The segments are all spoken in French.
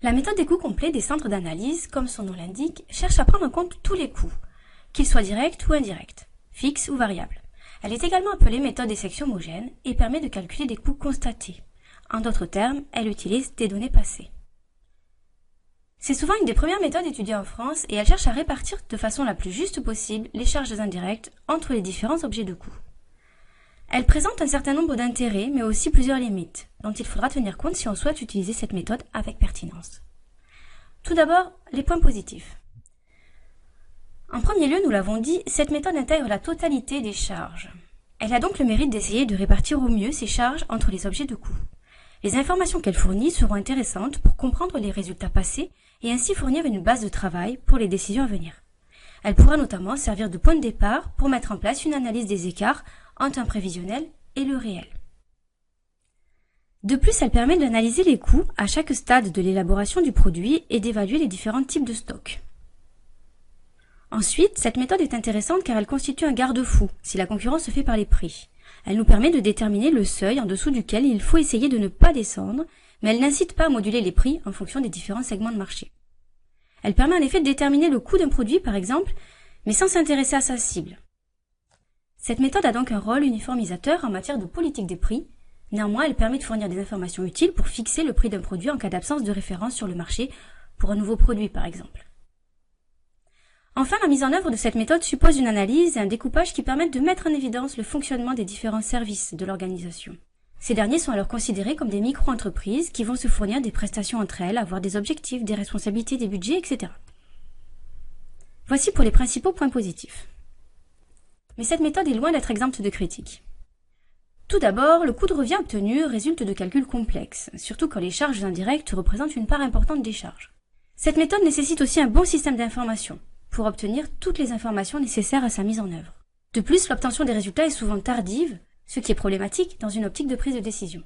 La méthode des coûts complets des centres d'analyse, comme son nom l'indique, cherche à prendre en compte tous les coûts, qu'ils soient directs ou indirects, fixes ou variables. Elle est également appelée méthode des sections homogènes et permet de calculer des coûts constatés. En d'autres termes, elle utilise des données passées. C'est souvent une des premières méthodes étudiées en France et elle cherche à répartir de façon la plus juste possible les charges indirectes entre les différents objets de coût. Elle présente un certain nombre d'intérêts, mais aussi plusieurs limites, dont il faudra tenir compte si on souhaite utiliser cette méthode avec pertinence. Tout d'abord, les points positifs. En premier lieu, nous l'avons dit, cette méthode intègre la totalité des charges. Elle a donc le mérite d'essayer de répartir au mieux ces charges entre les objets de coût. Les informations qu'elle fournit seront intéressantes pour comprendre les résultats passés et ainsi fournir une base de travail pour les décisions à venir. Elle pourra notamment servir de point de départ pour mettre en place une analyse des écarts entre un prévisionnel et le réel. De plus, elle permet d'analyser les coûts à chaque stade de l'élaboration du produit et d'évaluer les différents types de stocks. Ensuite, cette méthode est intéressante car elle constitue un garde-fou si la concurrence se fait par les prix. Elle nous permet de déterminer le seuil en dessous duquel il faut essayer de ne pas descendre, mais elle n'incite pas à moduler les prix en fonction des différents segments de marché. Elle permet en effet de déterminer le coût d'un produit, par exemple, mais sans s'intéresser à sa cible. Cette méthode a donc un rôle uniformisateur en matière de politique des prix. Néanmoins, elle permet de fournir des informations utiles pour fixer le prix d'un produit en cas d'absence de référence sur le marché pour un nouveau produit, par exemple. Enfin, la mise en œuvre de cette méthode suppose une analyse et un découpage qui permettent de mettre en évidence le fonctionnement des différents services de l'organisation. Ces derniers sont alors considérés comme des micro-entreprises qui vont se fournir des prestations entre elles, avoir des objectifs, des responsabilités, des budgets, etc. Voici pour les principaux points positifs. Mais cette méthode est loin d'être exempte de critiques. Tout d'abord, le coût de revient obtenu résulte de calculs complexes, surtout quand les charges indirectes représentent une part importante des charges. Cette méthode nécessite aussi un bon système d'information pour obtenir toutes les informations nécessaires à sa mise en œuvre. De plus, l'obtention des résultats est souvent tardive, ce qui est problématique dans une optique de prise de décision.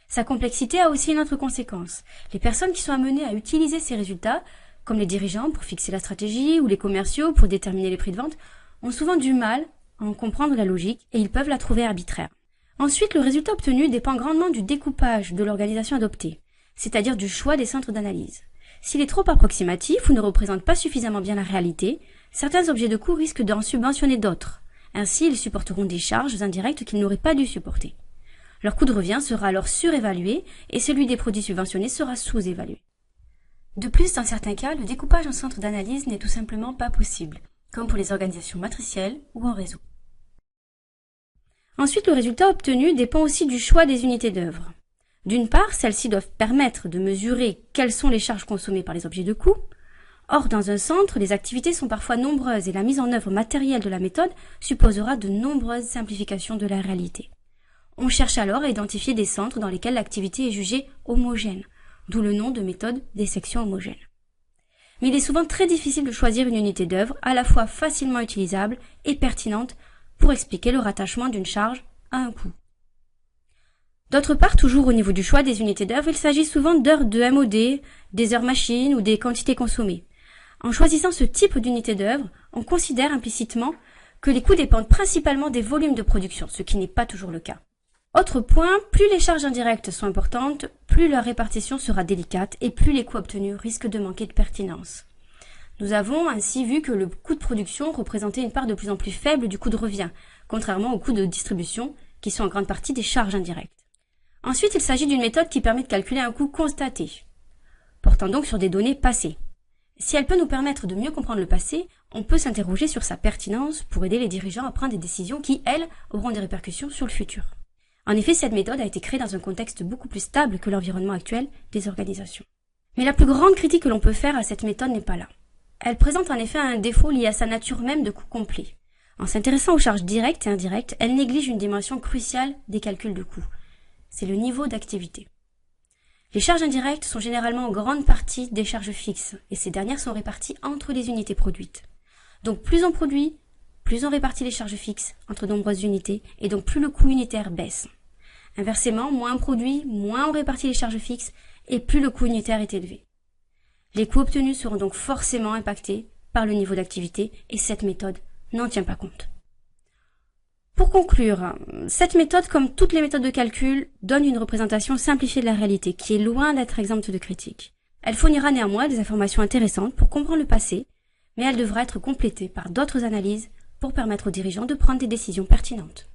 Sa complexité a aussi une autre conséquence. Les personnes qui sont amenées à utiliser ces résultats, comme les dirigeants pour fixer la stratégie ou les commerciaux pour déterminer les prix de vente, ont souvent du mal à en comprendre la logique et ils peuvent la trouver arbitraire. Ensuite, le résultat obtenu dépend grandement du découpage de l'organisation adoptée, c'est-à-dire du choix des centres d'analyse. S'il est trop approximatif ou ne représente pas suffisamment bien la réalité, certains objets de coût risquent d'en subventionner d'autres. Ainsi, ils supporteront des charges indirectes qu'ils n'auraient pas dû supporter. Leur coût de revient sera alors surévalué et celui des produits subventionnés sera sous-évalué. De plus, dans certains cas, le découpage en centres d'analyse n'est tout simplement pas possible, comme pour les organisations matricielles ou en réseau. Ensuite, le résultat obtenu dépend aussi du choix des unités d'œuvre. D'une part, celles-ci doivent permettre de mesurer quelles sont les charges consommées par les objets de coût. Or, dans un centre, les activités sont parfois nombreuses et la mise en œuvre matérielle de la méthode supposera de nombreuses simplifications de la réalité. On cherche alors à identifier des centres dans lesquels l'activité est jugée homogène, d'où le nom de méthode des sections homogènes. Mais il est souvent très difficile de choisir une unité d'œuvre à la fois facilement utilisable et pertinente pour expliquer le rattachement d'une charge à un coût. D'autre part, toujours au niveau du choix des unités d'œuvre, il s'agit souvent d'heures de MOD, des heures machines ou des quantités consommées. En choisissant ce type d'unité d'œuvre, on considère implicitement que les coûts dépendent principalement des volumes de production, ce qui n'est pas toujours le cas. Autre point, plus les charges indirectes sont importantes, plus leur répartition sera délicate et plus les coûts obtenus risquent de manquer de pertinence. Nous avons ainsi vu que le coût de production représentait une part de plus en plus faible du coût de revient, contrairement aux coûts de distribution, qui sont en grande partie des charges indirectes. Ensuite, il s'agit d'une méthode qui permet de calculer un coût constaté, portant donc sur des données passées. Si elle peut nous permettre de mieux comprendre le passé, on peut s'interroger sur sa pertinence pour aider les dirigeants à prendre des décisions qui, elles, auront des répercussions sur le futur. En effet, cette méthode a été créée dans un contexte beaucoup plus stable que l'environnement actuel des organisations. Mais la plus grande critique que l'on peut faire à cette méthode n'est pas là. Elle présente en effet un défaut lié à sa nature même de coût complet. En s'intéressant aux charges directes et indirectes, elle néglige une dimension cruciale des calculs de coûts. C'est le niveau d'activité. Les charges indirectes sont généralement en grande partie des charges fixes, et ces dernières sont réparties entre les unités produites. Donc plus on produit, plus on répartit les charges fixes entre de nombreuses unités, et donc plus le coût unitaire baisse. Inversement, moins on produit, moins on répartit les charges fixes, et plus le coût unitaire est élevé. Les coûts obtenus seront donc forcément impactés par le niveau d'activité, et cette méthode n'en tient pas compte. Pour conclure, cette méthode, comme toutes les méthodes de calcul, donne une représentation simplifiée de la réalité, qui est loin d'être exempte de critiques. Elle fournira néanmoins des informations intéressantes pour comprendre le passé, mais elle devra être complétée par d'autres analyses pour permettre aux dirigeants de prendre des décisions pertinentes.